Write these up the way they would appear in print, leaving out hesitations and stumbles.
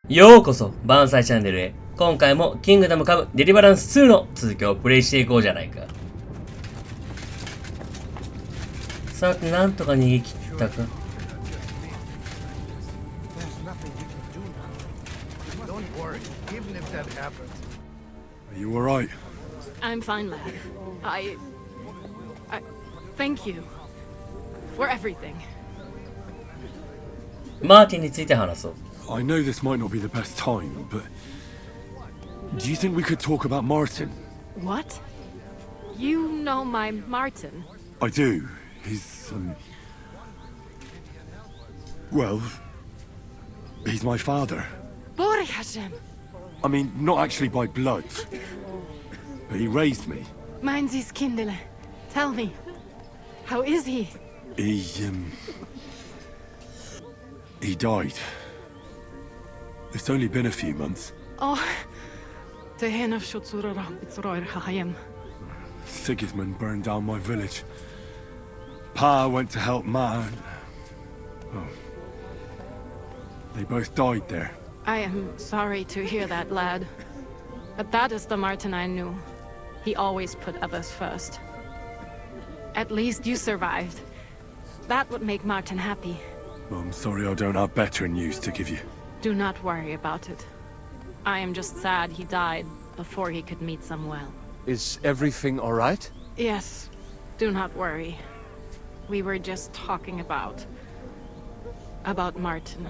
ようこそばんさいチャンネルへ。今回もキングダムカムデリバランス2の続きをプレイしていこうじゃないか。さて、なんとか逃げ切ったか。Are you alright? I'm fine, lad. I thank you for everything. マーティンについて話そう。I know this might not be the best time, but do you think we could talk about Martin? What? You know my Martin? I do. He's well, he's my father. Bore Hashem. I mean, not actually by blood, but he raised me. Meinzies Kindele. Tell me, how is he? He died. It's only been a few months. Oh, Tehena Shutsura Bitzroir Hayem. Sigismund burned down my village. Pa went to help Ma. Oh. They both died there. I am sorry to hear that, lad. But that is the Martin I knew. He always put others first. At least you survived. That would make Martin happy. I'm sorry I don't have better news to give you. Do not worry about it. I am just sad he died before he could meet some well. Is everything all right? Yes, do not worry. We were just talking about Martin.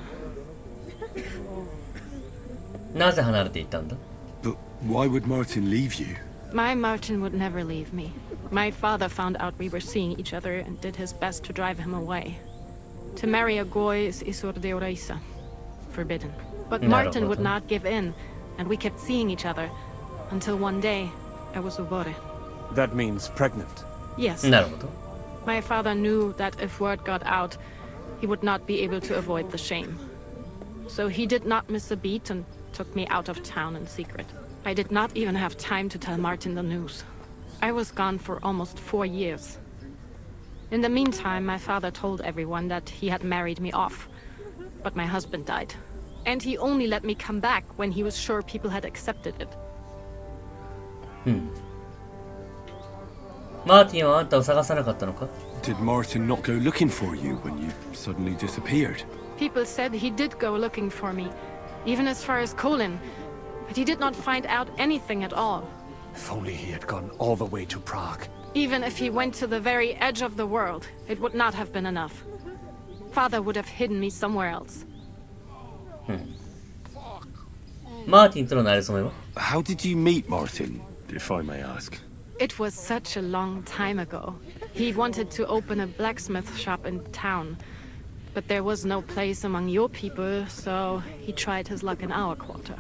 なぜ離れていったんだ？ But why would Martin leave you? My Martin would never leave me. My father found out we were seeing each other and did his best to drive him away. To marry a goy is isur de oraisa. Forbidden. But Martin would not give in, and we kept seeing each other until one day I was ubore. That means pregnant. Yes. なるほど。 My father knew that if word got out, he would not be able to avoid the shame. So he did not miss a beat and took me out of town in secret. I did not even have time to tell Martin the news. I was gone for almost 4 years. In the meantime, my father told everyone that he had married me off. But my husband died. And he only let me come back when he was sure people had accepted it. マーティンはあんたを探さなかったのか？ Did Martin not go looking for you when you suddenly disappeared? People said he did go looking for me, even as far as Kolin. But he did not find out anything at all. If only he had gone all the way to Prague. Even if he went to the very edge of the world, it would not have been enough. Father would have hidden me somewhere else. マーティンとの馴れ初めは？ How did you meet Martin, if I may ask? It was such a long time ago. He wanted to open a blacksmith shop in town. But there was no place among your people, so he tried his luck in our quarter.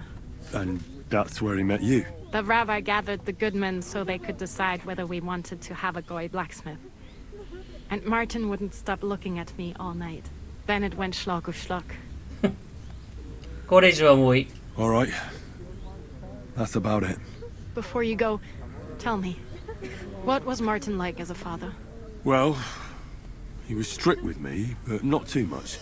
And that's where he met you? The rabbi gathered the good men so they could decide whether we wanted to have a goy blacksmith. And Martin wouldn't stop looking at me all night. Then it went schlag auf schlag. これ以上はもういい。 Alright. That's about it. Before you go, tell me, what was Martin like as a father? Well, he was strict with me, but not too much.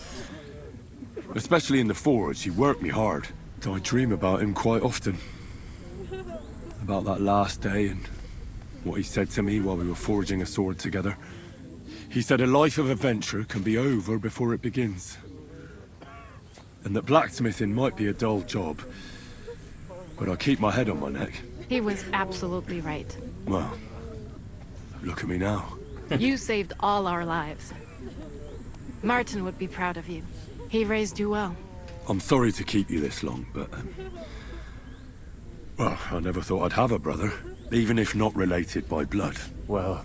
Especially in the forge, he worked me hard. I dream about him quite often. About that last day and what he said to me while we were forging a sword together. He said a life of adventure can be over before it begins. And that blacksmithing might be a dull job, but I keep my head on my neck. He was absolutely right. Well, look at me now. You saved all our lives. Martin would be proud of you. He raised you well. I'm sorry to keep you this long, but... well, I never thought I'd have a brother, even if not related by blood. Well,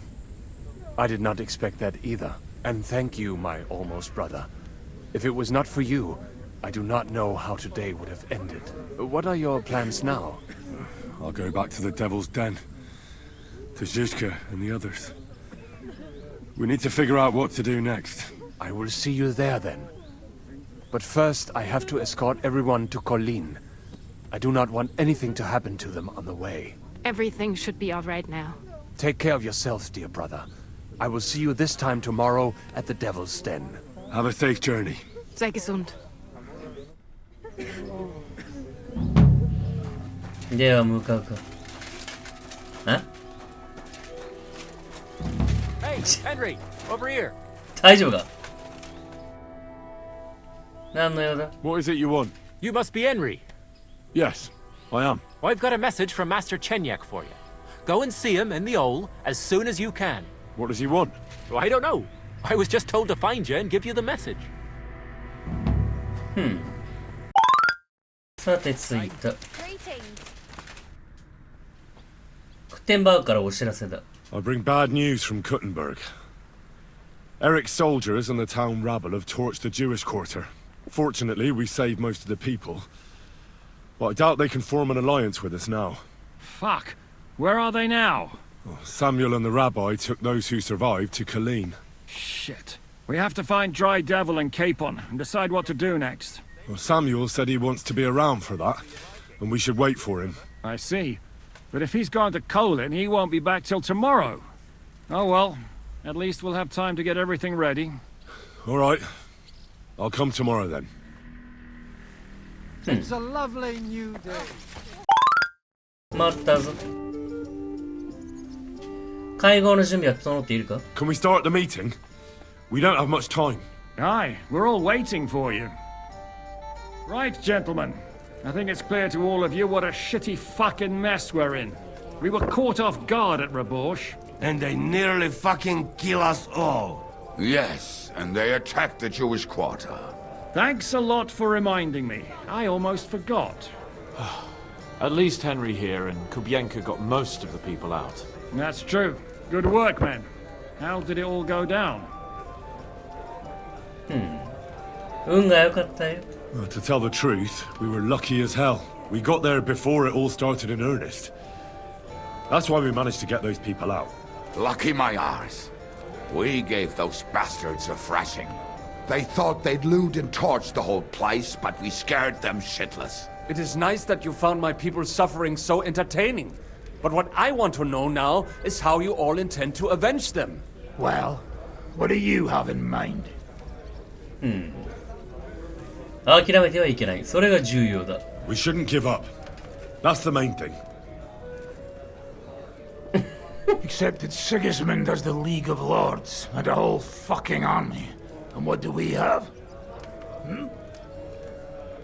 I did not expect that either. And thank you, my almost brother. If it was not for you, I do not know how today would have ended. What are your plans now? I'll go back to the Devil's Den. To Zizka and the others. We need to figure out what to do next. I will see you there then. But first, I have to escort everyone to Colleen. I do not want anything to happen to them on the way. Everything should be all right now. Take care of yourself, dear brother. I will see you this time tomorrow at the Devil's Den. Have a safe journey. Sei gesund. では向かうか。Hey, Henry, over here. 大丈夫か？何の用だ？ What is it you want? You must be Henry. Yes, I am. Well, I've got a message from Master Chenyak for you. Go and see him in the Ole as soon as you can. What does he want? Well, I don't know. I was just told to find you and give you the message. さて着いた。クテンバーグからお知らせだ。I bring bad news from Kuttenberg. Eric's soldiers and the town rabble have torched the Jewish quarter. Fortunately, we saved most of the people. But I doubt they can form an alliance with us now. Fuck. Where are they now? Samuel and the rabbi took those who survived to Colleen. Shit. We have to find Dry Devil and Capon and decide what to do next. Well, Samuel said he wants to be around for that, and we should wait for him. I see. But if he's gone to Colin, he won't be back till tomorrow. Oh well. At least we'll have time to get everything ready. All right. I'll come tomorrow then. It's a lovely new day. 待ったぞ。会合の準備は整っているか？ Can we start the meeting? We don't have much time. Aye, we're all waiting for you. Right, gentlemen. I think it's clear to all of you what a shitty fucking mess we're in. We were caught off guard at Rabosh. And they nearly fucking kill us all. Yes, and they attacked the Jewish quarter. Thanks a lot for reminding me. I almost forgot. At least Henry here and Kubienka got most of the people out. That's true. Good work, men. How did it all go down? 運が良かったよ。 To tell the truth, we were lucky as hell. We got there before it all started in earnest. That's why we managed to get those people out. Lucky my arse. We gave those bastards a thrashing. They thought they'd loot and torch the whole place, but we scared them shitless. It is nice that you found my people's suffering so entertaining. But what I want to know now is how you all intend to avenge them. Well, what do you have in mind? 諦めてはいけない。それが重要だ。 We shouldn't give up. That's the main thing. Except that Sigismund has the League of Lords and a whole fucking army. And what do we have?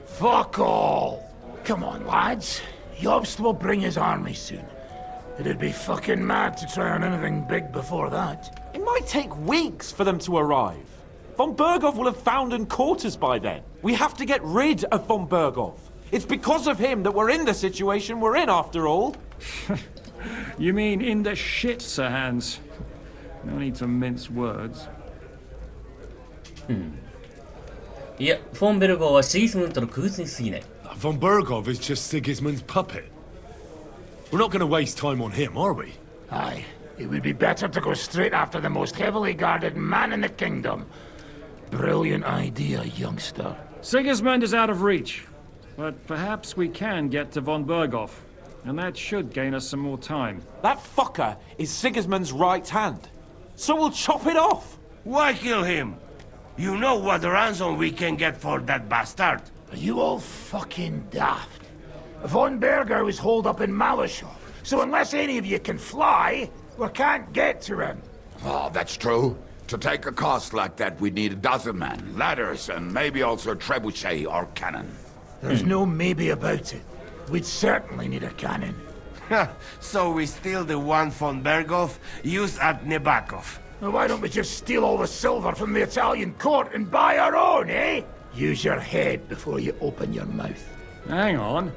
Fuck all! Come on, lads. Jobst will bring his army soon. It'd be fucking mad to try on anything big before that. It might take weeks for them to arrive. Von Bergov will have found and caught us by then. We have to get rid of Von Bergov. It's because of him that we're in the situation we're in, after all. You mean in the shit, Sir Hans? No need to mince words. いや、フォンベルゴーはシギスムントの傀儡に過ぎない。 Von Bergov is just Sigismund's puppet. We're not going to waste time on him, are we? Aye, it would be better to go straight after the most heavily guarded man in the kingdom. Brilliant idea, youngster. Sigismund is out of reach. But perhaps we can get to von Bergov. And that should gain us some more time. That fucker is Sigismund's right hand. So we'll chop it off. Why kill him? You know what ransom we can get for that bastard. Are you all fucking daft? Von Berger was holed up in Malashov, so unless any of you can fly, we can't get to him. Oh, that's true. To take a cost like that, we'd need a dozen men, ladders, and maybe also a trebuchet or cannon. There's no maybe about it. We'd certainly need a cannon. So we steal the one von Bergov used at Nebakov. Well, why don't we just steal all the silver from the Italian court and buy our own, eh? Use your head before you open your mouth. Hang on.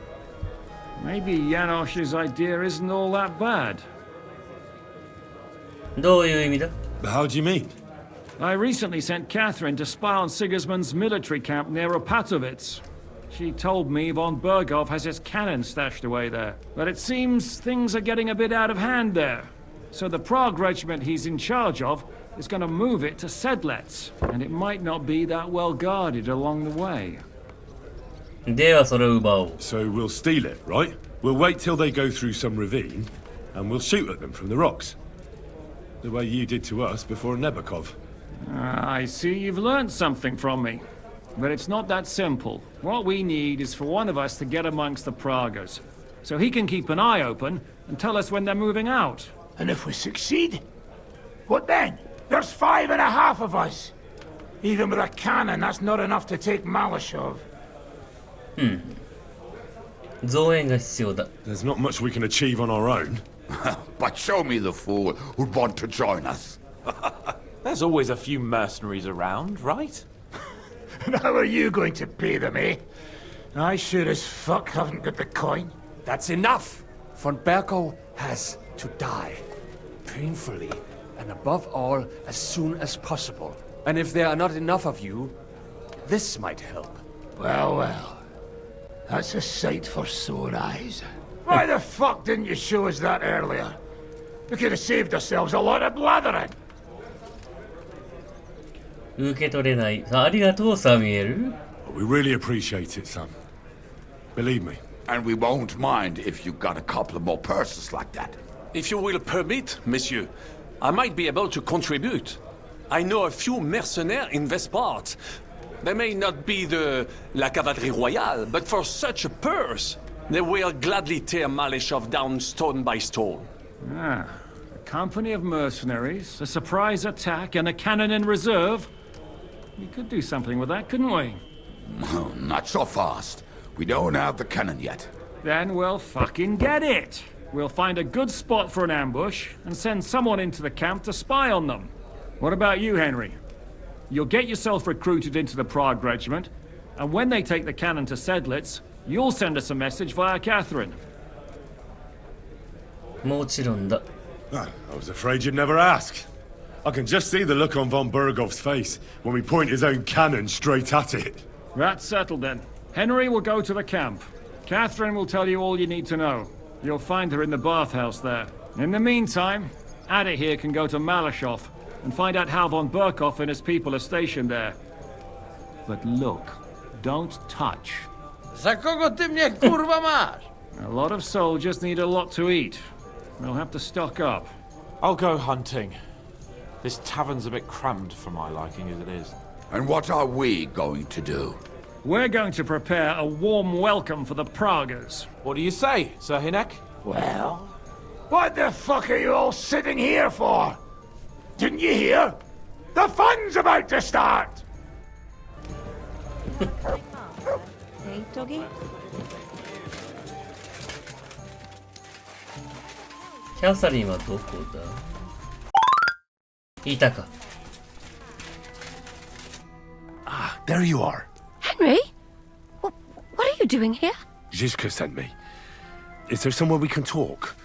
Maybe Janosch's idea isn't all that bad. どういう意味だ？ How do you mean? I recently sent Catherine to spy on Sigismund's military camp near Opatovitz. She told me von Bergov has his cannon stashed away there. But it seems things are getting a bit out of hand there. So the Prague regiment he's in charge of is going to move it to Sedlets. And it might not be that well guarded along the way. ではそれを奪おう。 So we'll steal it, right? We'll wait till they go through some ravine, and we'll shoot at them from the rocks. The way you did to us before Nebakov. I see you've learned something from me. But it's not that simple. What we need is for one of us to get amongst the Pragas. so he can keep an eye open and tell us when they're moving out. And if we succeed, what then? There's 5.5 of us. Even with a cannon, that's not enough to take Malashov. 増援が必要だ。 There's not much we can achieve on our own. But show me the fool who'd want to join us. There's always a few mercenaries around, right? And how are you going to pay them, eh? I sure as fuck haven't got the coin. That's enough! Von Berkow has to die. Painfully, and above all, as soon as possible. And if there are not enough of you, this might help. Well, well. That's a sight for sore eyes. Why the fuck didn't you show us that earlier? We could have saved ourselves a lot of blathering. 受け取れない。ありがとう、サミュエル。We really appreciate it, Sam. Believe me. And we won't mind if you got a couple of more purses like that. If you will permit, monsieur, I might be able to contribute. I know a few mercenaires in this part. They may not be la cavalerie royale, but for such a purse, they will gladly tear Malashov down stone by stone. Ah, a company of mercenaries, a surprise attack, and a cannon in reserve. We could do something with that, couldn't we? Oh, not so fast. We don't have the cannon yet. Then we'll fucking get it. We'll find a good spot for an ambush and send someone into the camp to spy on them. What about you, Henry? You'll get yourself recruited into the Prague regiment, and when they take the cannon to Sedlitz, you'll send us a message via Catherine. もちろんだ。 I was afraid you'd never ask. I can just see the look on von Bergov's face when we point his own cannon straight at it. That's settled then. Henry will go to the camp. Catherine will tell you all you need to know. You'll find her in the bathhouse there. In the meantime, Ada here can go to Malashov and find out how von Berkov and his people are stationed there. But look, don't touch. Za kogo ty mnie kurwa masz? A lot of soldiers need a lot to eat. We'll have to stock up. I'll go hunting. This tavern's a bit crammed for my liking as it is. And what are we going to do? We're going to prepare a warm welcome for the Praguers. What do you say, Sir Hinek? Well, what the fuck are you all sitting here for? Didn't you hear? The fun's about to start! Hey, doggy. キャサリンはどこだ？いたか。 Ah, there you are. Henry? What are you doing here? Zizka sent me. Is there somewhere we can talk?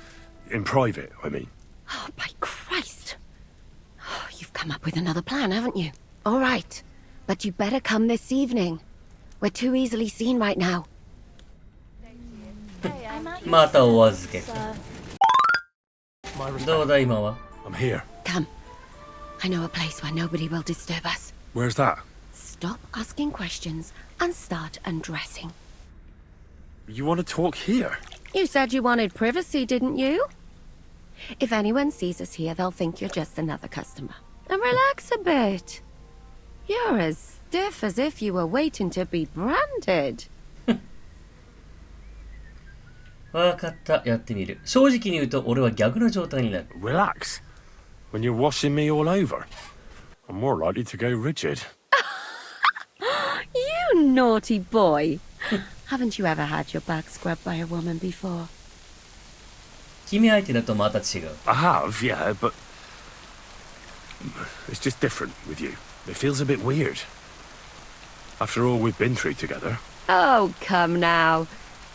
In private, I mean. Oh, by Christ. Oh, you've come up with another plan, haven't you? All right. But you better come this evening. We're too easily seen right now. またお預けか。どうだ今は？ I'm here. Come. I know a place where nobody will disturb us. Where's that? Stop asking questions and start undressing. You want to talk here? You said you wanted privacy, didn't you? If anyone sees us here, they'll think you're just another customer. And relax a bit. You're as stiff as if you were waiting to be branded. わかった。やってみる。正直に言うと俺は逆の状態になる。 Relax. When you're washing me all over, I'm more likely to go rigid. You naughty boy. Haven't you ever had your back scrubbed by a woman before? 君相手だとまた違う。 I have, yeah, but it's just different with you. It feels a bit weird. After all we've been through together. Oh, come now.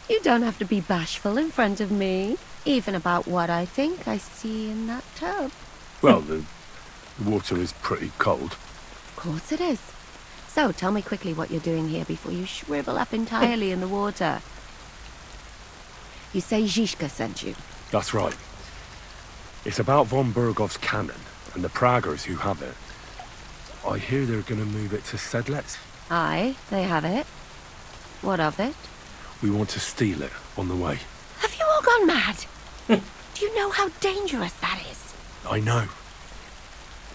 You don't have to be bashful in front of me. Even about what I think I see in that tub. Well, the water is pretty cold. Of course it is. So, tell me quickly what you're doing here before you shrivel up entirely in the water. You say Zizka sent you? That's right. It's about von Bergov's cannon and the Praguers who have it. I hear they're going to move it to Sedlitz. Aye, they have it. What of it? We want to steal it on the way. Have you all gone mad? Do you know how dangerous that is? I know.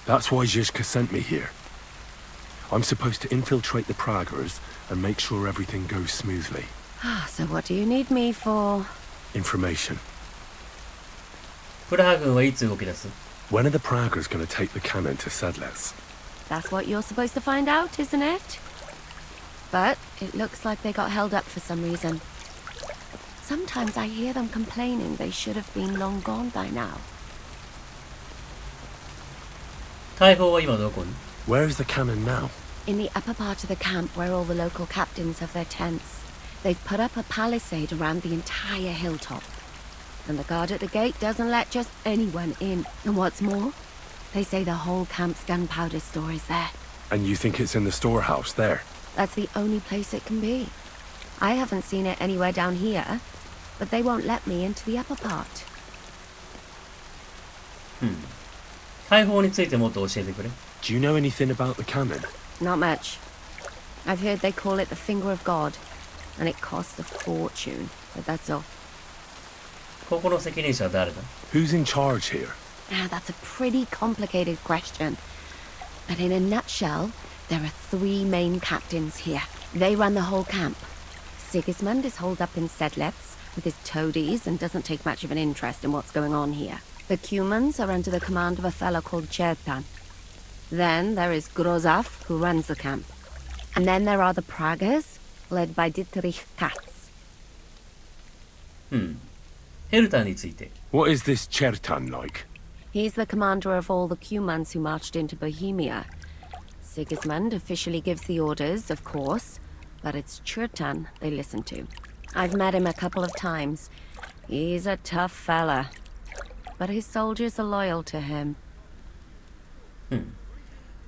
That's why Zizka sent me here. I'm supposed to infiltrate the Praguers and make sure everything goes smoothly. So what do you need me for? Information. プラハ軍はいつ動き出す？ When are the Praggers going to take the cannon to Sedlets? That's what you're supposed to find out, isn't it? But it looks like they got held up for some reason. Sometimes I hear them complaining they should have been long gone by now. 大砲は今どこに？ Where is the cannon now? In the upper part of the camp where all the local captains have their tents, they've put up a palisade around the entire hilltop. And the guard at the gate doesn't let just anyone in. And what's more, they say the whole camp's gunpowder store is there. And you think it's in the storehouse there? That's the only place it can be. I haven't seen it anywhere down here, but they won't let me into the upper part. 大砲についてもっと教えてくれ。Do you know anything about the cannon? Not much. I've heard they call it the finger of God, and it costs a fortune, but that's all. ここの責任者は誰だ？ Who's in charge here? Now, that's a pretty complicated question. But in a nutshell, there are 3 main captains here. They run the whole camp. Sigismund is holed up in Sedlets with his toadies and doesn't take much of an interest in what's going on here. The Cumans are under the command of a fellow called Chertan. Then there is Grozaf, who runs the camp. And then there are the Praggers, led by Dietrich Katz. ヘルターについて。 What is this Chertan like? He's the commander of all the Cumans who marched into Bohemia. Sigismund officially gives the orders, of course, but it's Chertan they listen to. I've met him a couple of times. He's a tough fella. But his soldiers are loyal to him.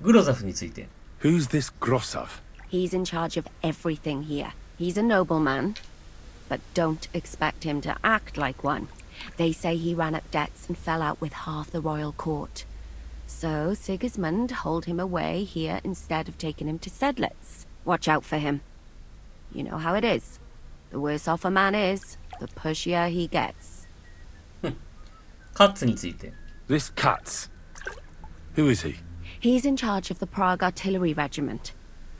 グロザフについて。 Who's this Grossav? He's in charge of everything here. He's a nobleman, but don't expect him to act like one. They say he ran up debts and fell out with half the royal court. So Sigismund holed him away here instead of taking him to Sedlets. Watch out for him. You know how it is. The worse off a man is, the pushier he gets. カッツについて。 This Katz. Who is he? He's in charge of the Prague Artillery Regiment.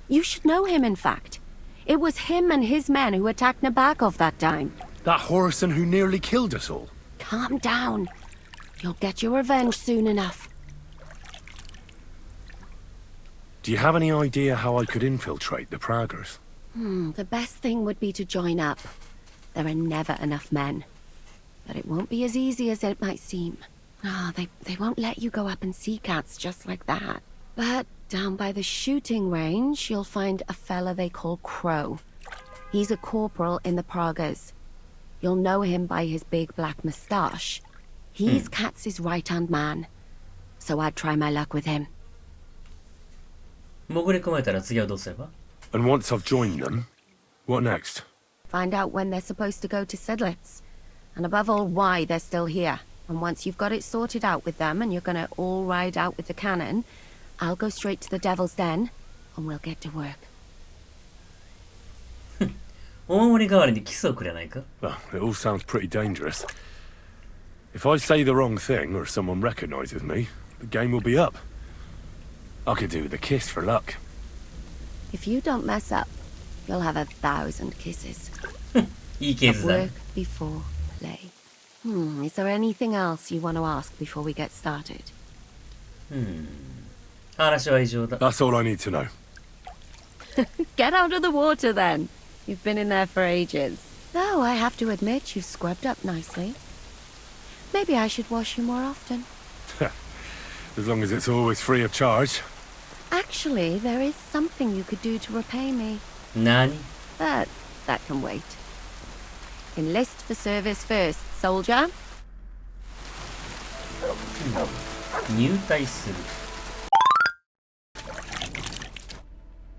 You should know him, in fact. It was him and his men who attacked Nabakov that time. That Horace who nearly killed us all. Calm down. You'll get your revenge soon enough. Do you have any idea how I could infiltrate the Praggers? The best thing would be to join up. There are never enough men. But it won't be as easy as it might seem. They won't let you go up and see cats just like that. But down by the shooting range, you'll find a fella they call Crow. He's a corporal in the Praggers. You'll know him by his big black moustache. He's Katz's right-hand man. So I'd try my luck with him. 潜り込まれたら次はどうすれば？ And once I've joined them, what next? Find out when they're supposed to go to Sedlets. And above all, why they're still here. And once you've got it sorted out with them and you're gonna all ride out with the cannon, I'll go straight to the Devil's Den, and we'll get to work. お守り代わりにキスをくれないか？ Well, it all sounds pretty dangerous. If I say the wrong thing or someone recognizes me, the game will be up. I could do with a kiss for luck. If you don't mess up, you'll have 1,000 kisses. いいケースだね。 Work before play. Is there anything else you want to ask before we get started? 話は以上だ。 That's all I need to know. Get out of the water then. You've been in there for ages. Though I have to admit you've scrubbed up nicely. Maybe I should wash you more often. As long as it's always free of charge. Actually, there is something you could do to repay me. 何？ But that can wait. Enlist for service first, soldier. 入隊する。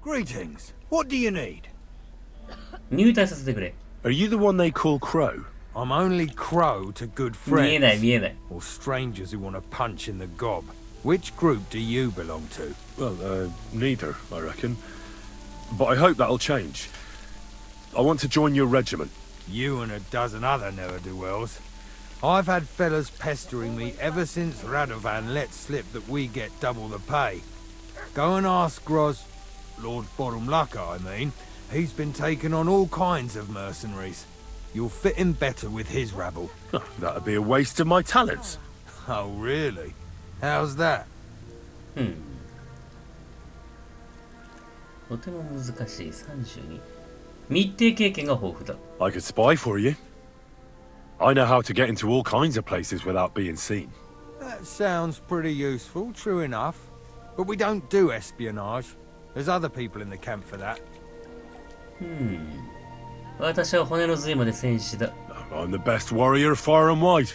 Greetings. What do you need? 入隊させてくれ。 Are you the one they call Crow? I'm only crow to good 見えない friends. 見えない。 Or strangers who want to punch in the gob. Which group do you belong to? Well, neither, I reckon. But I hope that'll change. I want to join your regiment. You and a dozen other ne'er-do-wells. I've had fellas pestering me ever since Radovan let slip that we get double the pay. Go and ask Lord Borumlaka, I mean. He's been taking on all kinds of mercenaries. You'll fit in better with his rabble. That'd be a waste of my talents. Oh, really? How's that? とても難しい32。密偵経験が豊富だ。I could spy for you. I know how to get into all kinds of places without being seen. That sounds pretty useful, true enough. But we don't do espionage. There's other people in the camp for that. 私は骨の髄まで戦士だ。I'm the best warrior far and wide.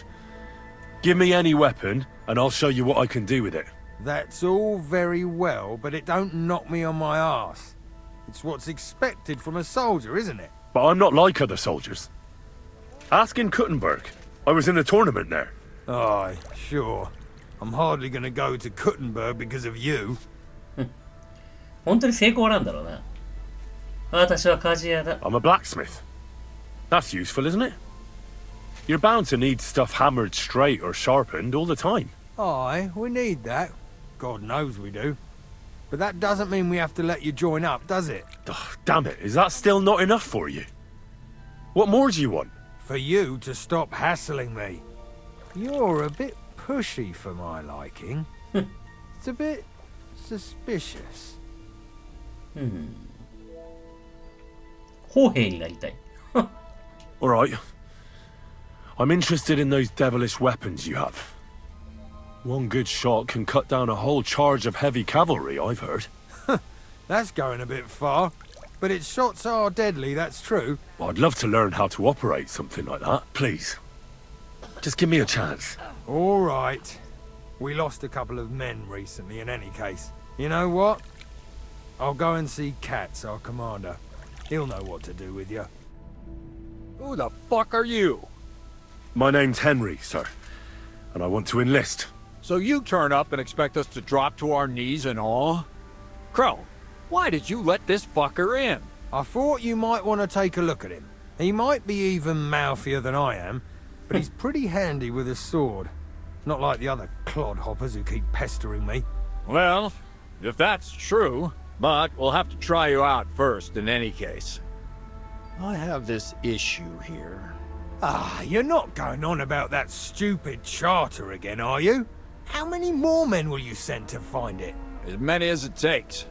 Give me any weapon, and I'll show you what I can do with it. That's all very well, but it don't knock me on my arse. It's what's expected from a soldier, isn't it? But I'm not like other soldiers. Ask in Kuttenberg. I was in a tournament there. Aye, sure. I'm hardly gonna go to Kuttenberg because of you. 本当に成功なんだろうな。私は鍛冶屋だ。I'm a blacksmith. That's useful, isn't it? You're bound to need stuff hammered straight or sharpened all the time. Aye, we need that. God knows we do. But that doesn't mean we have to let you join up, does it? Ugh, damn it, is that still not enough for you? What more do you want? For you to stop hassling me. You're a bit pushy for my liking. It's a bit suspicious. 砲兵になりたい。All right. I'm interested in those devilish weapons you have. One good shot can cut down a whole charge of heavy cavalry, I've heard. That's going a bit far. But its shots are deadly, that's true. I'd love to learn how to operate something like that. Please. Just give me a chance. All right. We lost a couple of men recently in any case. You know what? I'll go and see Katz, our commander. He'll know what to do with you. Who the fuck are you? My name's Henry, sir. And I want to enlist. So you turn up and expect us to drop to our knees in awe? Crow, why did you let this fucker in? I thought you might want to take a look at him. He might be even mouthier than I am, but he's pretty handy with a sword. Not like the other clodhoppers who keep pestering me. Well, if that's true, but we'll have to try you out first in any case. I have this issue here. Ah, you're not going on about that stupid charter again, are you? How many more men will you send to find it? As many as it takes.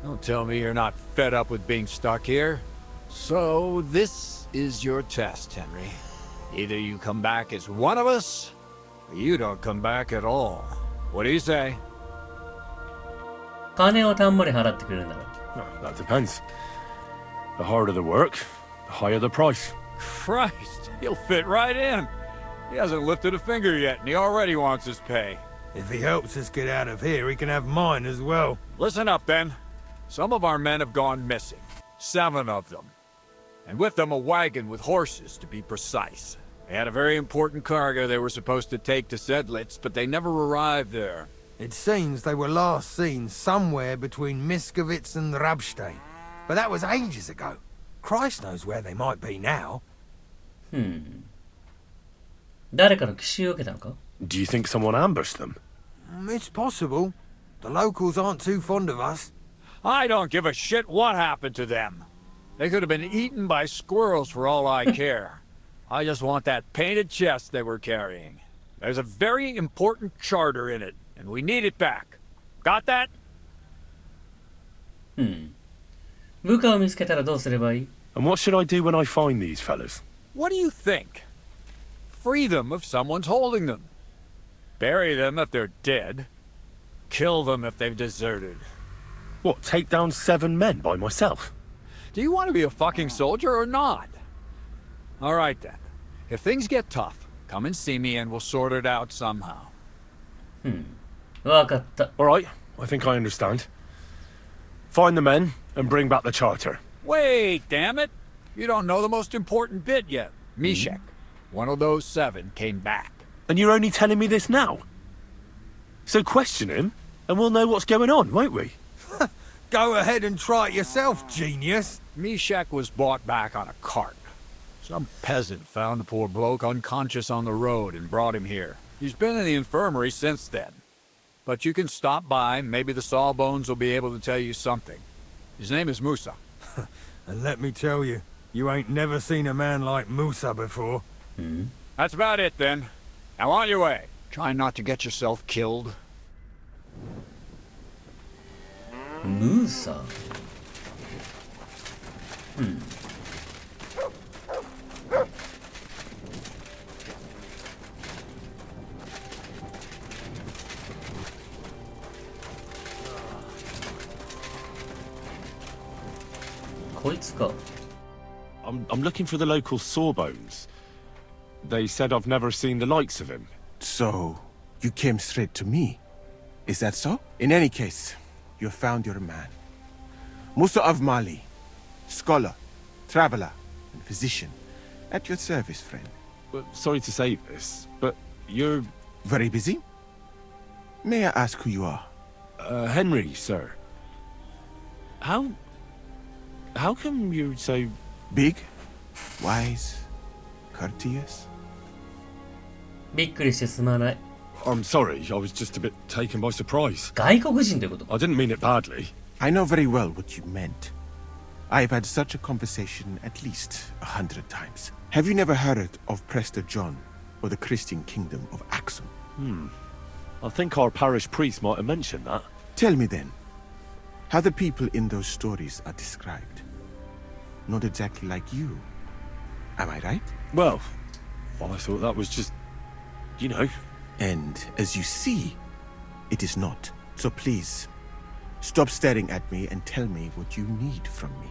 Don't tell me you're not fed up with being stuck here. So this is your test, Henry. Either you come back as one of us, or you don't come back at all. What do you say? 金をたんまり払ってくれるなら。That depends. The harder the work, the higher the price. Christ, he'll fit right in. He hasn't lifted a finger yet, and he already wants his pay. If he helps us get out of here, he can have mine as well. Listen up, then. Some of our men have gone missing. 7 of them. And with them a wagon with horses, to be precise. They had a very important cargo they were supposed to take to Sedlitz, but they never arrived there. It seems they were last seen somewhere between Miskovitz and Rabstein. But that was ages ago. Christ knows where they might be now. 誰かの奇襲を受けたのか? Do you think someone ambushed them? It's possible. The locals aren't too fond of us. I don't give a shit what happened to them. They could have been eaten by squirrels for all I care. I just want that painted chest they were carrying. There's a very important charter in it, and we need it back. Got that? 部下を見つけたらどうすればいい? And what should I do when I find these fellas? What do you think? Free them if someone's holding them. Bury them if they're dead. Kill them if they've deserted. What, take down 7 men by myself? Do you want to be a fucking soldier or not? All right then. If things get tough, come and see me and we'll sort it out somehow. わかった。 All right, I think I understand. Find the men and bring back the charter. Wait, damn it! You don't know the most important bit yet. Mishek, one of those 7, came back. And you're only telling me this now? So question him, and we'll know what's going on, won't we? Go ahead and try it yourself, genius. Mishek was brought back on a cart. Some peasant found the poor bloke unconscious on the road and brought him here. He's been in the infirmary since then. But you can stop by, maybe the Sawbones will be able to tell you something. His name is Musa. And let me tell you, You ain't never seen a man like Musa before. That's about it then. Now on your way. Try not to get yourself killed. Musa? こいつか。 I'm looking for the local sawbones. They said I've never seen the likes of him. So, you came straight to me. Is that so? In any case, you found your man. Musa of Mali, scholar, traveler, and physician. At your service, friend. Well, sorry to say this, but you're... Very busy? May I ask who you are? Henry, sir. How come you're so... Big, wise, courteous? びっくりしてすまない。 I'm sorry, I was just a bit taken by surprise. 外国人ということか。 I didn't mean it badly. I know very well what you meant. I've had such a conversation at least 100 times. Have you never heard of Prester John or the Christian kingdom of Axum? I think our parish priest might have mentioned that. Tell me then, how the people in those stories are described. Not exactly like you. Am I right? Well, I thought that was just... you know. And as you see, it is not. So please, stop staring at me and tell me what you need from me.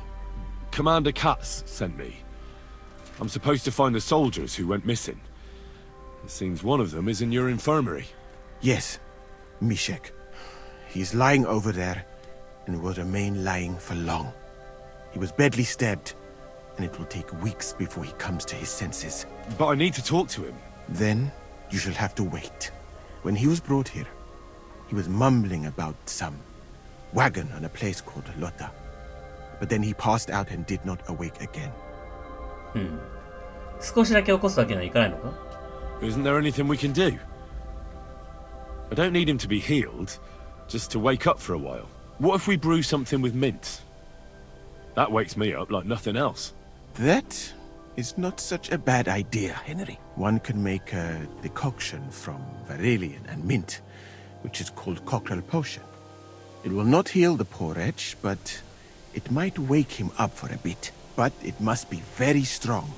Commander Katz sent me. I'm supposed to find the soldiers who went missing. It seems one of them is in your infirmary. Yes, Mishek. He's lying over there and will remain lying for long. He was badly stabbed, and it will take weeks before he comes to his senses. But I need to talk to him. Then you shall have to wait. When he was brought here, he was mumbling about some wagon on a place called Lota. But then he passed out and did not awake again. 少しだけ起こすわけにはいかないのか？ Isn't there anything we can do? I don't need him to be healed, just to wake up for a while. What if we brew something with mint? That wakes me up like nothing else. That is not such a bad idea, Henry. One can make a decoction from Varelian and mint, which is called cockerel potion. It will not heal the poor wretch, but it might wake him up for a bit. But it must be very strong.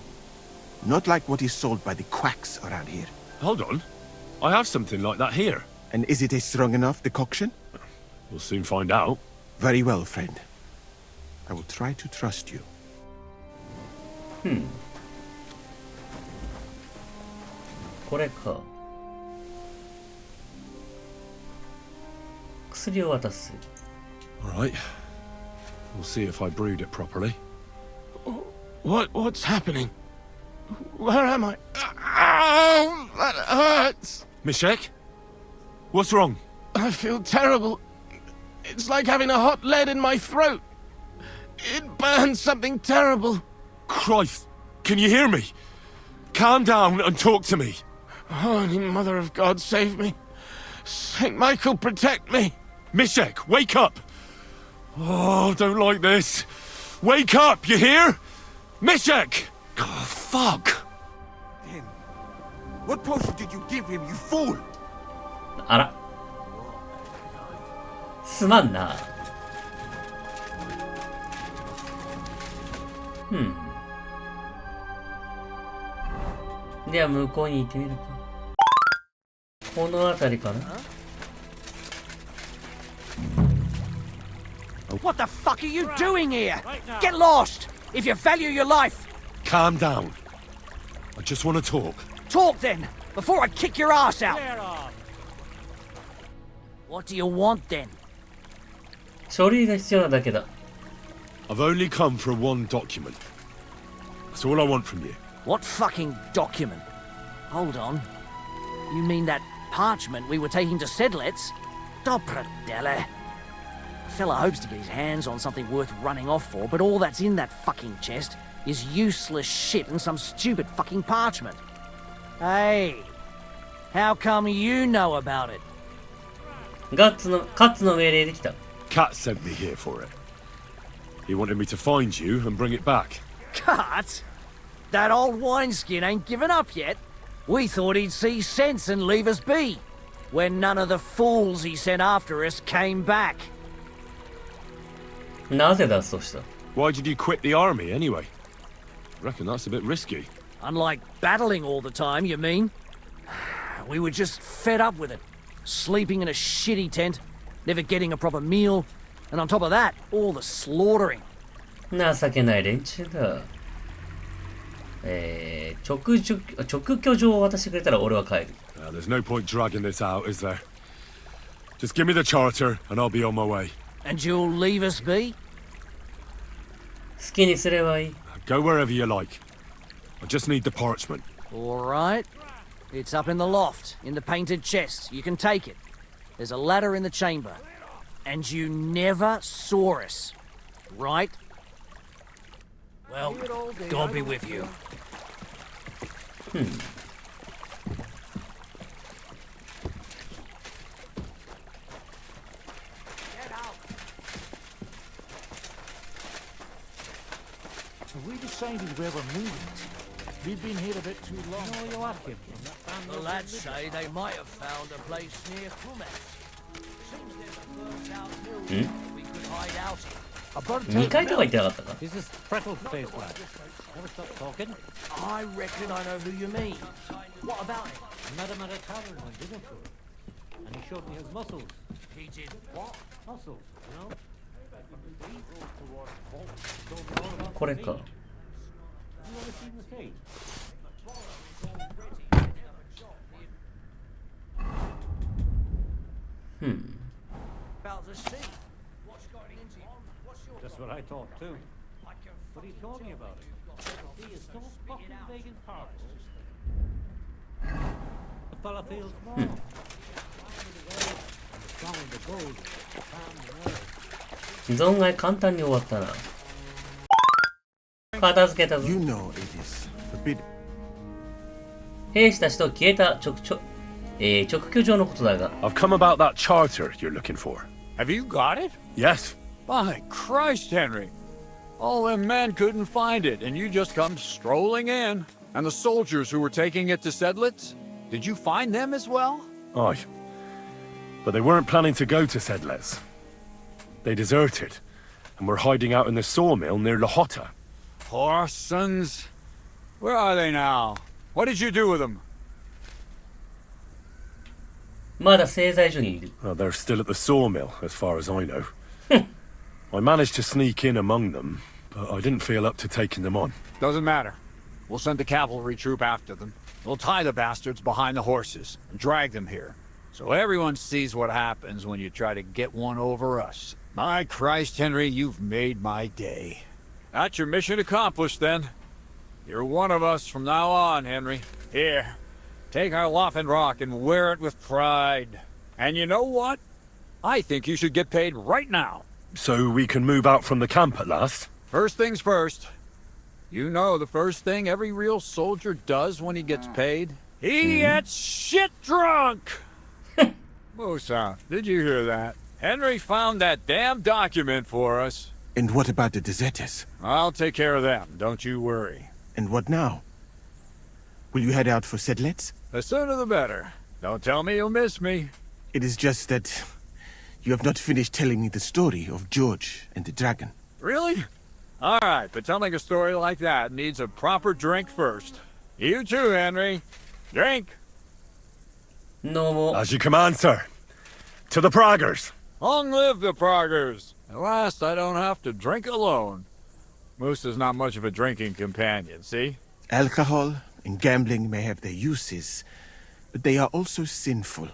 Not like what is sold by the quacks around here. Hold on. I have something like that here. And is it a strong enough decoction? We'll soon find out. Very well, friend. I will try to trust you. これか。薬を渡す。 Alright. We'll see if I brewed it properly. What's happening? Where am I? Ow! That hurts! Mishek? What's wrong? I feel terrible. It's like having a hot lead in my throat. It burns something terrible. Christ! Can you hear me? Calm down and talk to me. Holy Mother of God, save me. Saint Michael, protect me. Mishek, wake up! Oh, don't like this. Wake up, you hear? Mishek! Oh, fuck! Him. What potion did you give him, you fool? あら。すまんな。では向こうに行ってみるか。この辺りかな。What the fuck are you doing here? Get lost! If you value your life! Calm down. I just want to talk. Talk then, before I kick your ass out! What do you want then? 書類が必要なだけだ。I've only come for one document. That's all I want from you. What fucking document? Hold on. You mean that parchment we were taking to Sedlets? Dobrodele. A fella hopes to get his hands on something worth running off for, but all that's in that fucking chest is useless shit and some stupid fucking parchment. Hey, how come you know about it? カッツの命令できた。 Kat sent me here for it. He wanted me to find you and bring it back. Cut? That old wineskin ain't given up yet. We thought he'd see sense and leave us be, when none of the fools he sent after us came back. なぜ脱走した？ Why did you quit the army anyway? I reckon that's a bit risky. Unlike battling all the time, you mean? We were just fed up with it. Sleeping in a shitty tent, never getting a proper meal, and on top of that, all the slaughtering. 情けない連中だ。直居状を渡してくれたら俺は帰る。There's no point dragging this out, is there? Just give me the charter and I'll be on my way. And you'll leave us be? 好きにすればいい。Go wherever you like. I just need the parchment. All right. It's up in the loft, in the painted chest. You can take it. There's a ladder in the chamber. And you never saw us, right? Well, God be with you. Have we decided where we're moving to? We've been here a bit too long. No, you are him. The lads say they might have found a place near Kumas. Seems there's a burnt out mill we could hide out in. A burnt 2階とか行ってなかったか？ Is this freckled-faced lad? Never stop talking. I reckon I know who you mean. What about it? I met him at a tavern in Liverpool, and he showed me his muscles. He did what? Muscles, you know? He rode towards Vault, told me all about これか。 Have you ever seen the cage? About the sea. That's what I thought too. But he told me about it. He is so fucking big and powerful. The fella feels small. Strong in the gold, calm the nerves. 存外簡単に終わったな。片付けたぞ。 You know it is forbidden. 兵士たちと消えた直居状のことだが。 I've come about that charter you're looking for. Have you got it? Yes. By Christ, Henry. All them men couldn't find it, and you just come strolling in. And the soldiers who were taking it to Sedlitz? Did you find them as well? Aye. But they weren't planning to go to Sedlitz. They deserted, and were hiding out in the sawmill near Lahota. Poor sons. Where are they now? What did you do with them? まだ製材所にいる。 Well, they're still at the sawmill, as far as I know. I managed to sneak in among them, but I didn't feel up to taking them on. Doesn't matter. We'll send a cavalry troop after them. We'll tie the bastards behind the horses and drag them here. So everyone sees what happens when you try to get one over us. My Christ, Henry, you've made my day. That's your mission accomplished, then. You're one of us from now on, Henry. Here, take our Loffen Rock and wear it with pride. And you know what? I think you should get paid right now. So we can move out from the camp at last? First things first. You know the first thing every real soldier does when he gets paid? He gets shit drunk! Musa, did you hear that? Henry found that damn document for us. And what about the deserters? I'll take care of them, don't you worry. And what now? Will you head out for Sedlitz? The sooner the better. Don't tell me you'll miss me. It is just that you have not finished telling me the story of George and the dragon. Really? All right, but telling a story like that needs a proper drink first. You too, Henry. Drink. No more. As you command, sir. To the Praggers. Long live the Praggers. At last, I don't have to drink alone. Moose is not much of a drinking companion, see? Alcohol and gambling may have their uses, but they are also sinful.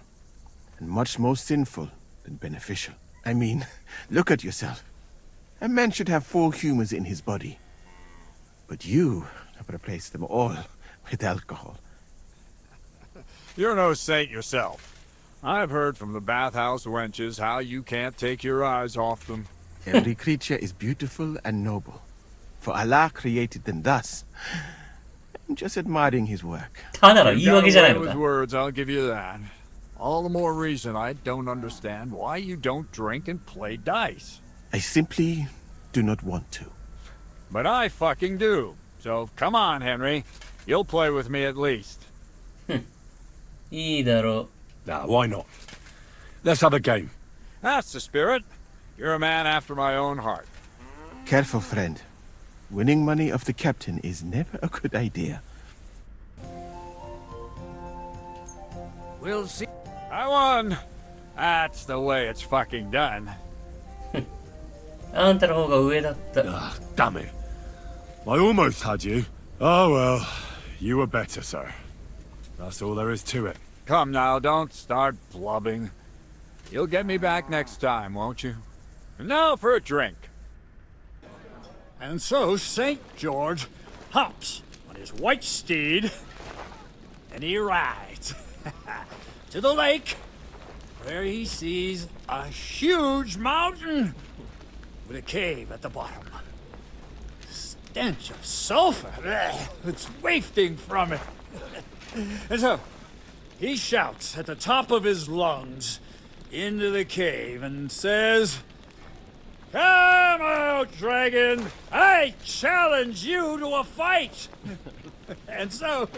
And much more sinful than beneficial. I mean, look at yourself. A man should have 4 humors in his body. But you have replaced them all with alcohol. You're no saint yourself. I've heard from the bathhouse wenches how you can't take your eyes off them. Every creature is beautiful and noble. For Allah created them thus. I'm just admiring his work. You got away with words, I'll give you that. All the more reason I don't understand why you don't drink and play dice. I simply do not want to. but I fucking do. So come on, Henry. You'll play with me at least. いいだろう。 Nah, why not? Let's have a game. That's the spirit. You're a man after my own heart. Careful, friend. Winning money of the captain is never a good idea. We'll see. I won. That's the way it's fucking done. あんたの方が上だった。 Ah, damn it. I almost had you. Oh well, you were better, sir. That's all there is to it. Come now, don't start blubbing. You'll get me back next time, won't you? And now for a drink. And so St. George hops on his white steed, and he rides to the lake, where he sees a huge mountain with a cave at the bottom. Stench of sulfur, it's wafting from it. And so he shouts at the top of his lungs into the cave and says, "Come out, dragon! I challenge you to a fight!" And so,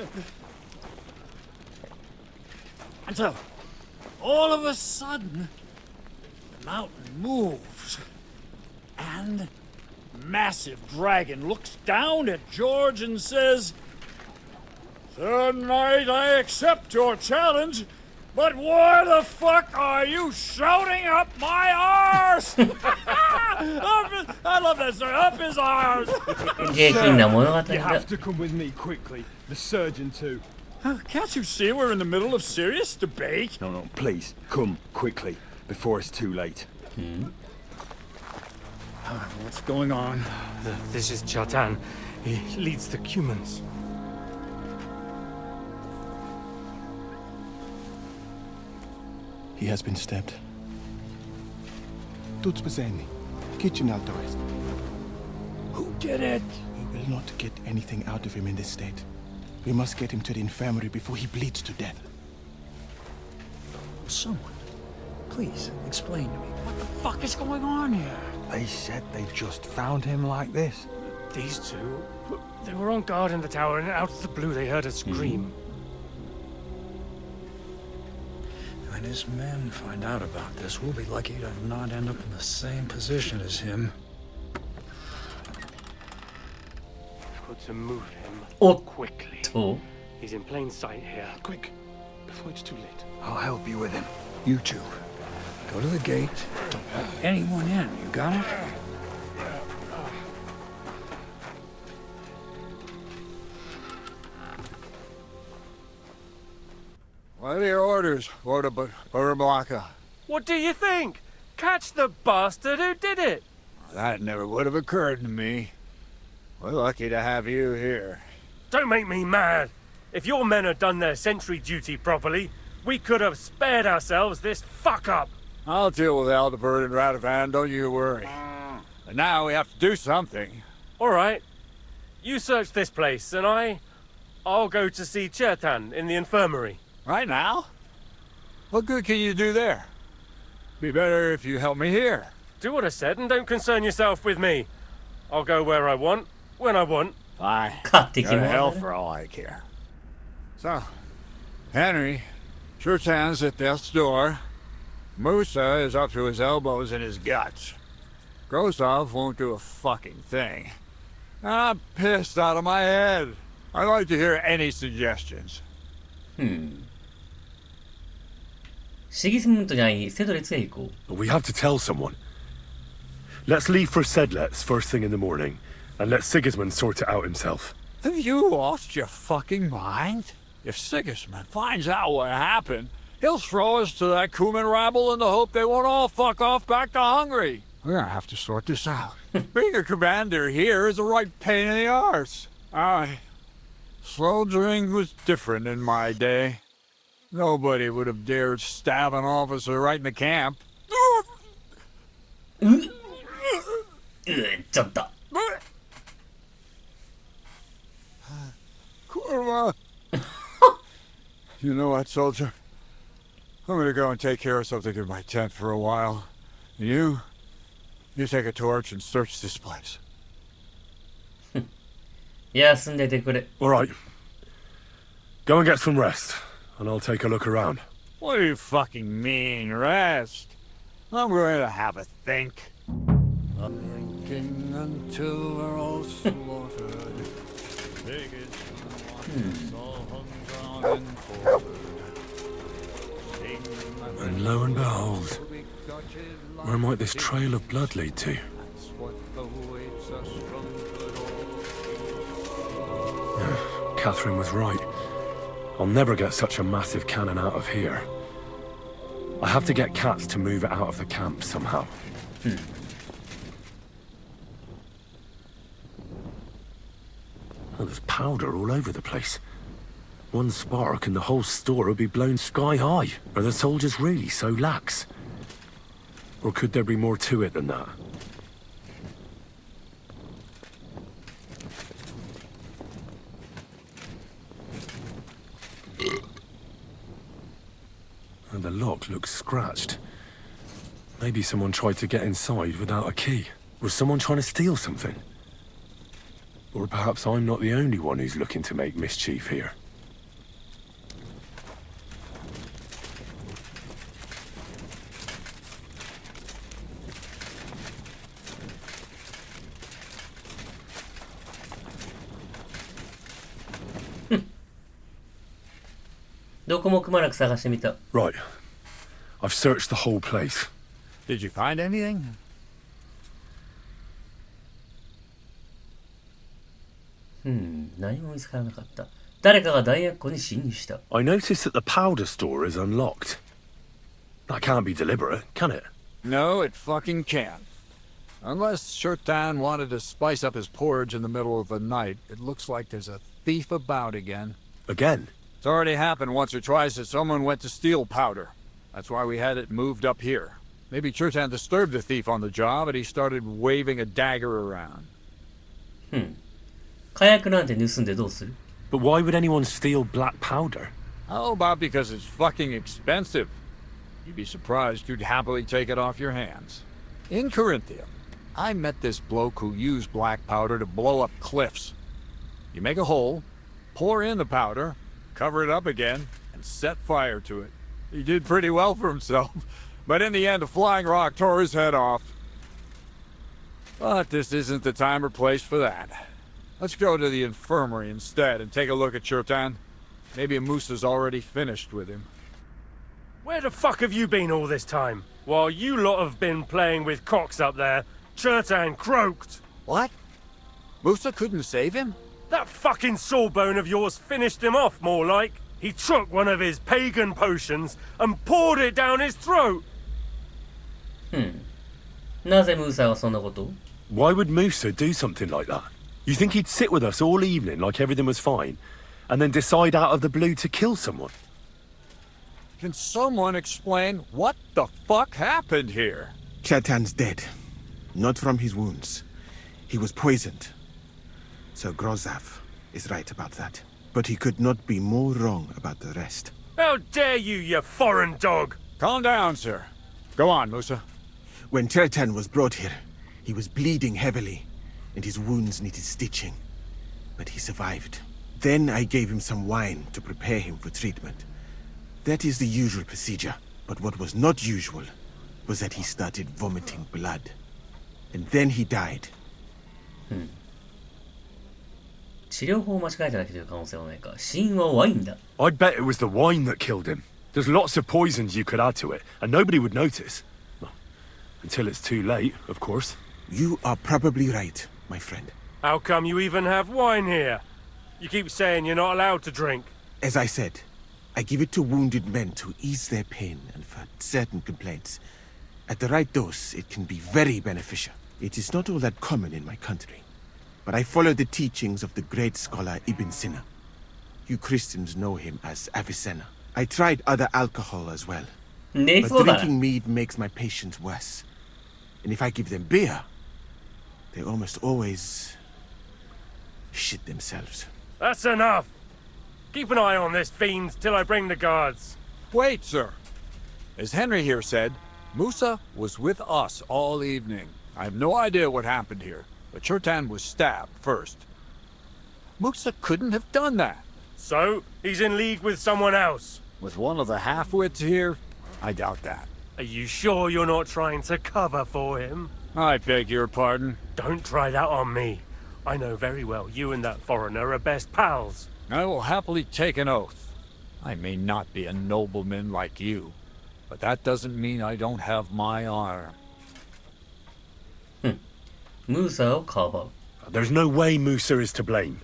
all of a sudden, the mountain moves, and massive dragon looks down at George and says, "Sir Knight, I accept your challenge, but why the fuck are you shouting up my arse?" I love that story. Up his arse. 下品な物語 You だ have。to come with me quickly. The surgeon too. Can't you see we're in the middle of serious debate? No, please, come quickly, before it's too late. What's going on? This is Chatan. He leads the Cumans. He has been stabbed. Tuts Bazeni, kitchen outdoors. Who did it? We will not get anything out of him in this state. We must get him to the infirmary before he bleeds to death. Someone, please explain to me. What the fuck is going on here? They said they just found him like this. These two, they were on guard in the tower, and out of the blue they heard a scream. When his men find out about this, we'll be lucky to not end up in the same position as him. Got to move him Oh. quickly. Oh. He's in plain sight here. Quick, before it's too late. I'll help you with him. You two, go to the gate. Don't let anyone in. You got it? What are your orders, Borabaka? What do you think? Catch the bastard who did it! That never would have occurred to me. We're lucky to have you here. Don't make me mad. If your men had done their sentry duty properly, we could have spared ourselves this fuck-up. I'll deal with Aldebert and Radovan, don't you worry. But now we have to do something. All right. You search this place, and I'll go to see Chertan in the infirmary. Right now? What good can you do there? Be better if you help me here. Do what I said and don't concern yourself with me. I'll go where I want, when I want. Fine. Go to hell for all I care. So, Henry, Chertan's at death's door. Musa is up to his elbows in his guts. Grosov won't do a fucking thing. I'm pissed out of my head. I'd like to hear any suggestions. シギスムントに会いにセドレツへ行こう。 We have to tell someone. Let's leave for Sedlets first thing in the morning, and let Sigismund sort it out himself. Have you lost your fucking mind? If Sigismund finds out what happened, he'll throw us to that Cuman rabble in the hope they won't all fuck off back to Hungary. We're gonna have to sort this out. Being a commander here is a right pain in the arse. Soldiering was different in my day. Nobody would have dared stab an officer right in the camp. ちょっと。 Kurva! You know what, soldier? I'm gonna go and take care of something in my tent for a while. And you take a torch and search this place. 休んでてくれ。Alright. Go and get some rest, and I'll take a look around. What do you fucking mean, rest? I'm going to have a think. I'm thinking until we're all slaughtered. And lo and behold, where might this trail of blood lead to? Catherine was right. I'll never get such a massive cannon out of here. I have to get cats to move it out of the camp somehow. Oh, there's powder all over the place. One spark and the whole store would be blown sky high. Are the soldiers really so lax? Or could there be more to it than that? And the lock looks scratched. Maybe someone tried to get inside without a key. Was someone trying to steal something? Or perhaps I'm not the only one who's looking to make mischief here. Right. I've searched the whole place. Did you find anything? I noticed that the powder store is unlocked. That can't be deliberate, can it? No, it fucking can't. Unless Shurtan wanted to spice up his porridge in the middle of the night, it looks like there's a thief about again. Again? It's already happened once or twice that someone went to steal powder. That's why we had it moved up here. Maybe Shurtan disturbed the thief on the job and he started waving a dagger around. But why would anyone steal black powder? How about because it's fucking expensive? You'd be surprised who'd happily take it off your hands. In Corinthia, I met this bloke who used black powder to blow up cliffs. You make a hole, pour in the powder, cover it up again, and set fire to it. He did pretty well for himself, but in the end a flying rock tore his head off. But this isn't the time or place for that. Let's go to the infirmary instead and take a look at Shurtan. Maybe Musa's already finished with him. Where the fuck have you been all this time? While you lot have been playing with cocks up there, Shurtan croaked. What? Musa couldn't save him? That fucking sawbone of yours finished him off, more like. He took one of his pagan potions and poured it down his throat. Why would Musa do something like that? You think he'd sit with us all evening like everything was fine, and then decide out of the blue to kill someone? Can someone explain what the fuck happened here? Shurtan's dead. Not from his wounds. He was poisoned. So Grozav is right about that. But he could not be more wrong about the rest. How dare you, you foreign dog! Calm down, sir. Go on, Musa. When Shurtan was brought here, he was bleeding heavily, and his wounds needed stitching. But he survived. Then I gave him some wine to prepare him for treatment. That is the usual procedure. But what was not usual was that he started vomiting blood. And then he died. I bet it was the wine that killed him. There's lots of poisons you could add to it, and nobody would notice. Well, until it's too late, of course. You are probably right, my friend. How come you even have wine here? You keep saying you're not allowed to drink. As I said, I give it to wounded men to ease their pain and for certain complaints. At the right dose, it can be very beneficial. It is not all that common in my country. But I follow the teachings of the great scholar Ibn Sina. You Christians know him as Avicenna. I tried other alcohol as well. But drinking mead makes my patients worse. And if I give them beer, they almost always shit themselves. That's enough! Keep an eye on this fiend till I bring the guards. Wait, sir. As Henry here said, Musa was with us all evening. I have no idea what happened here, but Shurtan was stabbed first. Musa couldn't have done that. So, he's in league with someone else. With one of the half-wits here, I doubt that. Are you sure you're not trying to cover for him? I beg your pardon. Don't try that on me. I know very well you and that foreigner are best pals. I will happily take an oath. I may not be a nobleman like you, but that doesn't mean I don't have my honor. Musa をかばう。 There's no way Musa is to blame.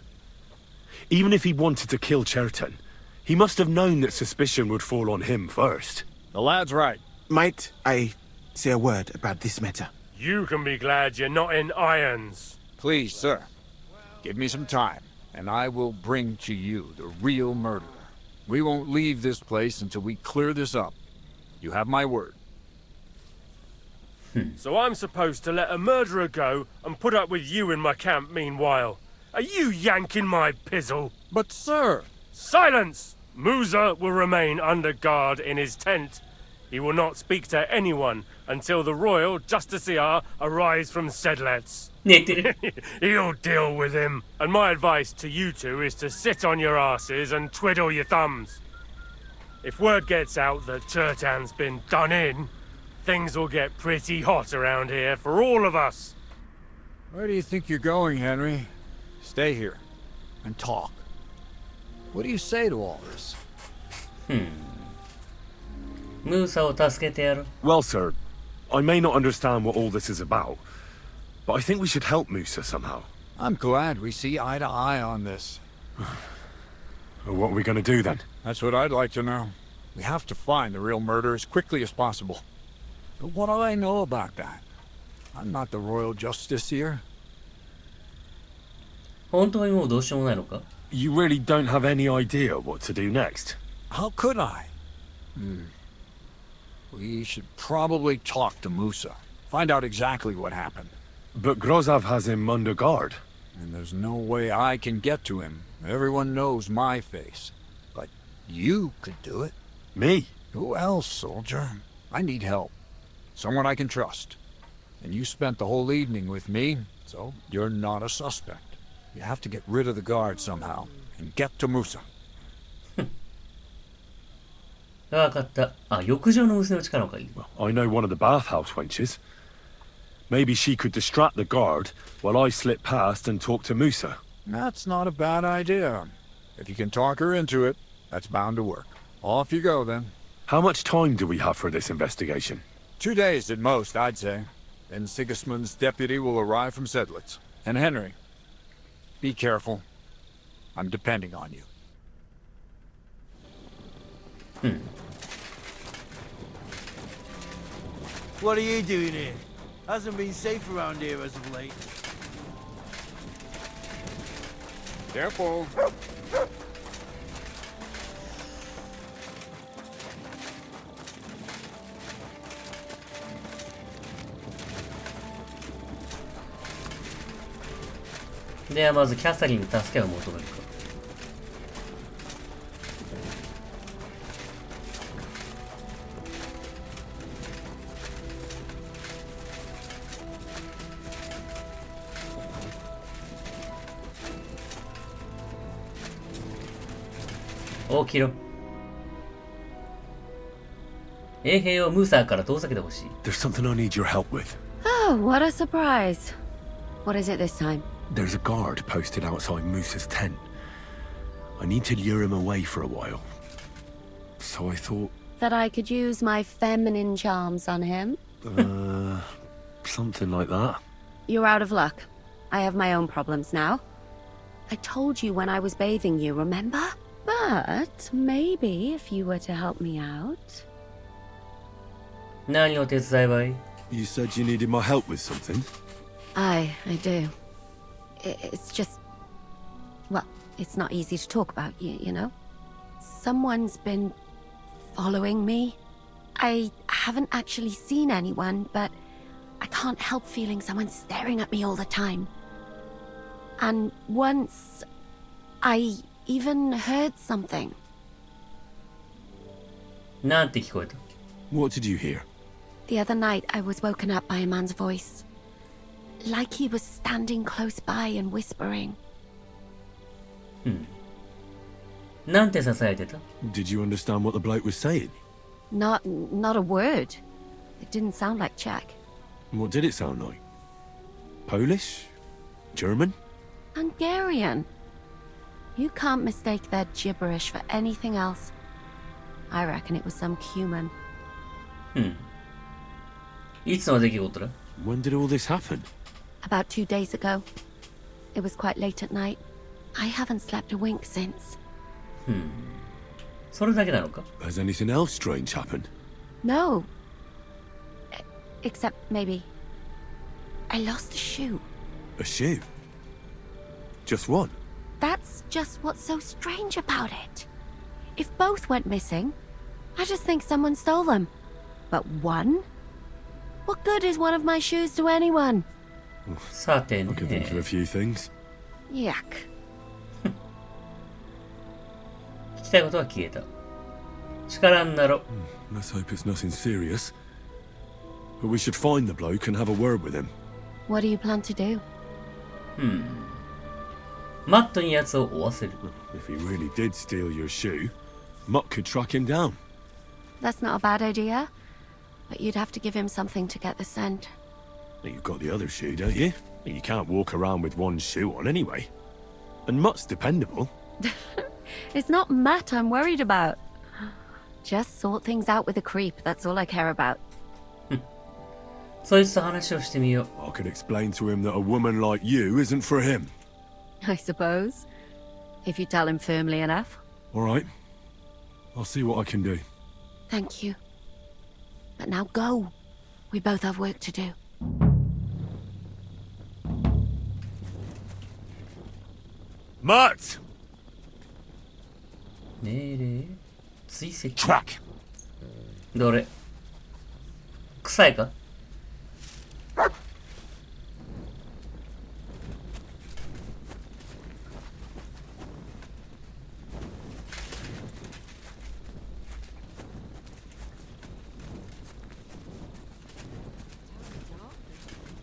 Even if he wanted to kill Cherton, he must have known that suspicion would fall on him first. The lad's right. Might I say a word about this matter? You can be glad you're not in irons. Please, sir, give me some time, and I will bring to you the real murderer. We won't leave this place until we clear this up. You have my word. So I'm supposed to let a murderer go and put up with you in my camp meanwhile. Are you yanking my pizzle? But, sir... Silence! Musa will remain under guard in his tent. He will not speak to anyone until the royal justiciar arrives from Sedlets. He'll deal with him. And my advice to you two is to sit on your asses and twiddle your thumbs. If word gets out that Chertan's been done in, things will get pretty hot around here for all of us. Where do you think you're going, Henry? Stay here and talk. What do you say to all this? Musa を助けてやる。 Well, sir, I may not understand what all this is about, but I think we should help Musa somehow. I'm glad we see eye to eye on this. What are we going to do then? That's what I'd like to know. We have to find the real murderer as quickly as possible. But what do I know about that? I'm not the royal justiciar. 本当にもうどうしようもないのか? You really don't have any idea what to do next? How could I? We should probably talk to Musa. Find out exactly what happened. But Grozov has him under guard. And there's no way I can get to him. Everyone knows my face. But you could do it. Me? Who else, soldier? I need help. Someone I can trust. And you spent the whole evening with me, so you're not a suspect. You have to get rid of the guard somehow, and get to Musa. わかった。あ、浴場の娘の力を借りる。 I know one of the bathhouse wenches. Maybe she could distract the guard while I slip past and talk to Musa. That's not a bad idea. If you can talk her into it, that's bound to work. Off you go, then. How much time do we have for this investigation? 2 days at most, I'd say. Then Sigismund's deputy will arrive from Sedlitz. And Henry, be careful. I'm depending on you. What are you doing here? Hasn't been safe around here as of late. Careful. Hmm. ではまずキャサリンに助けを求めるか。起きろ。衛兵をムーサーから遠ざけてほしい。There's something I need your help with. Oh, what a surprise. What is it this time? There's a guard posted outside Musa's tent. I need to lure him away for a while. So I thought... That I could use my feminine charms on him? Something like that. You're out of luck. I have my own problems now. I told you when I was bathing you, remember? But maybe if you were to help me out... 何を手伝えばいい? You said you needed my help with something? I do. It's just... Well, it's not easy to talk about, you know? Someone's been following me. I haven't actually seen anyone, but I can't help feeling someone staring at me all the time. And once, I even heard something. なんて聞こえた? What did you hear? The other night, I was woken up by a man's voice. Like he was standing close by and whispering. なんて囁いてた？ Did you understand what the bloke was saying? Not a word. It didn't sound like Czech. What did it sound like? Polish? German? Hungarian. You can't mistake their gibberish for anything else. I reckon it was some Cuman. いつの出来事だ？ When did all this happen? About 2 days ago. It was quite late at night. I haven't slept a wink since. それだけなのか？ Has anything else strange happened? No. Except maybe I lost a shoe. A shoe? Just one? That's just what's so strange about it. If both went missing, I just think someone stole them. But one? What good is one of my shoes to anyone? さてね。 I can think of a few things. Yuck. 聞きたいことは消えた。力になろ。Let's hope it's nothing serious. But we should find the bloke and have a word with him. What do you plan to do? マットに奴を追わせる。If he really did steal your shoe, Mutt could track him down. That's not a bad idea. But you'd have to give him something to get the scent. You've got the other shoe, don't you? You can't walk around with one shoe on anyway. And Mutt's dependable. It's not Matt I'm worried about. Just sort things out with a creep, that's all I care about. そいつと話をしてみよう。 I could explain to him that a woman like you isn't for him. I suppose. If you tell him firmly enough. All right. I'll see what I can do. Thank you. But now go. We both have work to do. Mutt! 命令追跡 Track! どれ臭いか？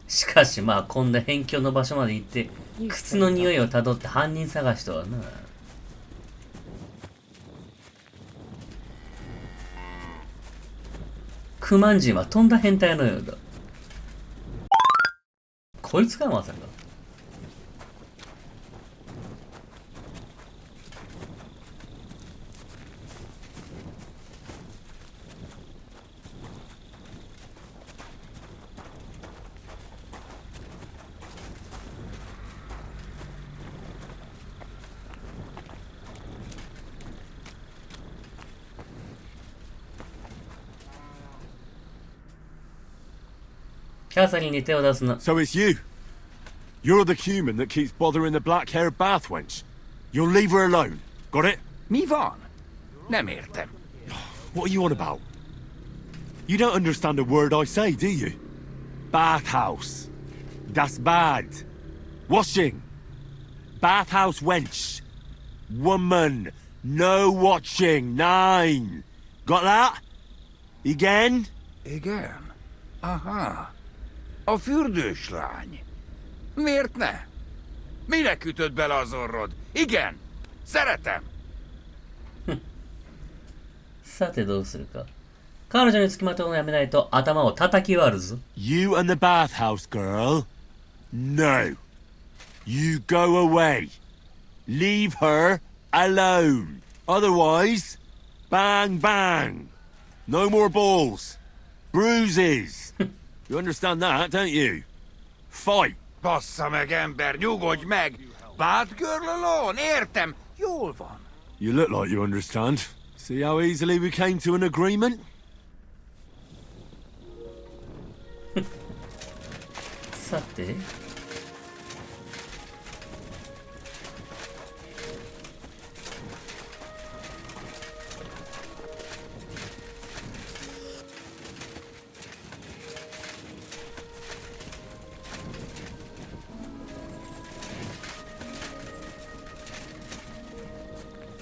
しかしまあこんな辺境の場所まで行って靴の匂いをたどって犯人探しとはな。クマン人はとんだ変態のようだ。こいつかまさか。キャサリンに手を出すな。 So it's you. You're the human that keeps bothering the black-haired bath wench. You'll leave her alone. Got it? Mi van? Nem értem. What are you on about? You don't understand a word I say, do you? Bathhouse. Das bad. Washing. Bathhouse wench. Woman. No watching. 9. Got that? Again? Igen. Aha. A fürdős lány. Miért ne? Minek ütött bele az orrod? Igen. Szeretem. さてどうするか。彼女につきまとうのやめないと頭を叩き割るぞ。 You and the bathhouse girl? No. You go away. Leave her alone. Otherwise, bang bang. No more balls. Bruises. You understand that, don't you? Fight. Bassza meg, ember, nyugodj meg! Bad girl alone, értem. Jól van. You look like you understand. See how easily we came to an agreement? さて。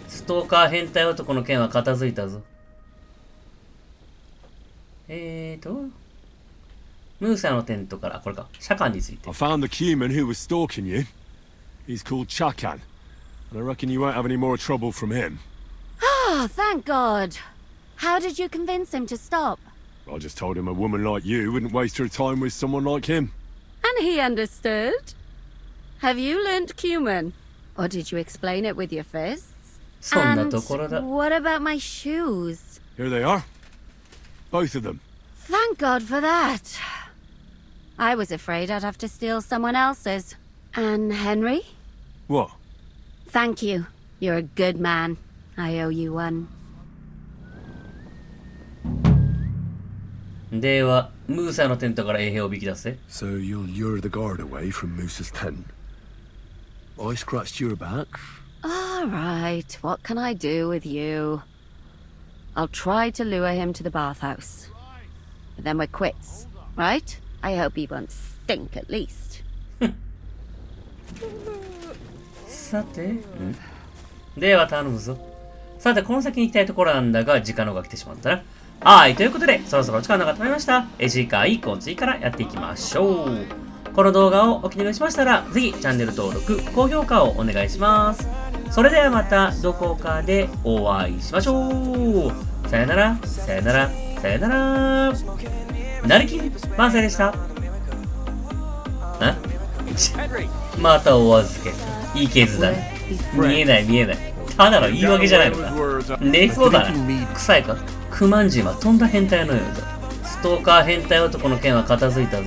ストーカー変態男の件は片付いたぞ。ムーサのテントから、これか、シャカンについて。I found the Cuman who was stalking you. He's called Chakan. And I reckon you won't have any more trouble from him. Oh, thank God. How did you convince him to stop? I just told him a woman like you wouldn't waste her time with someone like him. And he understood? Have you learnt Cuman? Or did you explain it with your fists? And what about my shoes? Here they are. Both of them. Thank God for that. I was afraid I'd have to steal someone else's. And Henry? What? Thank you. You're a good man. I owe you one. では、ムーサのテントから衛兵を引き出せ。So you'll lure the guard away from Moose's tent. I scratched your back. All right. What can I do with you? I'll try to lure him to the bathhouse. But then we're quits, right? I hope he won't stink at least. さて、では頼むぞ。さて、この先に行きたいところなんだが、時間の方が来てしまったな。はい、ということで、そろそろお時間がなくなりました。次回、この次からやっていきましょう。この動画をお気に入りしましたら、ぜひチャンネル登録、高評価をお願いします。それではまたどこかでお会いしましょう。さよなら、さよなら、さよなら。なりきり万歳でした。またお預け。いいケースだね。見えない見えない。ただの言い訳じゃないのか。ね、そうだな。臭いか。クマンジンはとんだ変態のようだ。ストーカー変態男の件は片付いたぞ。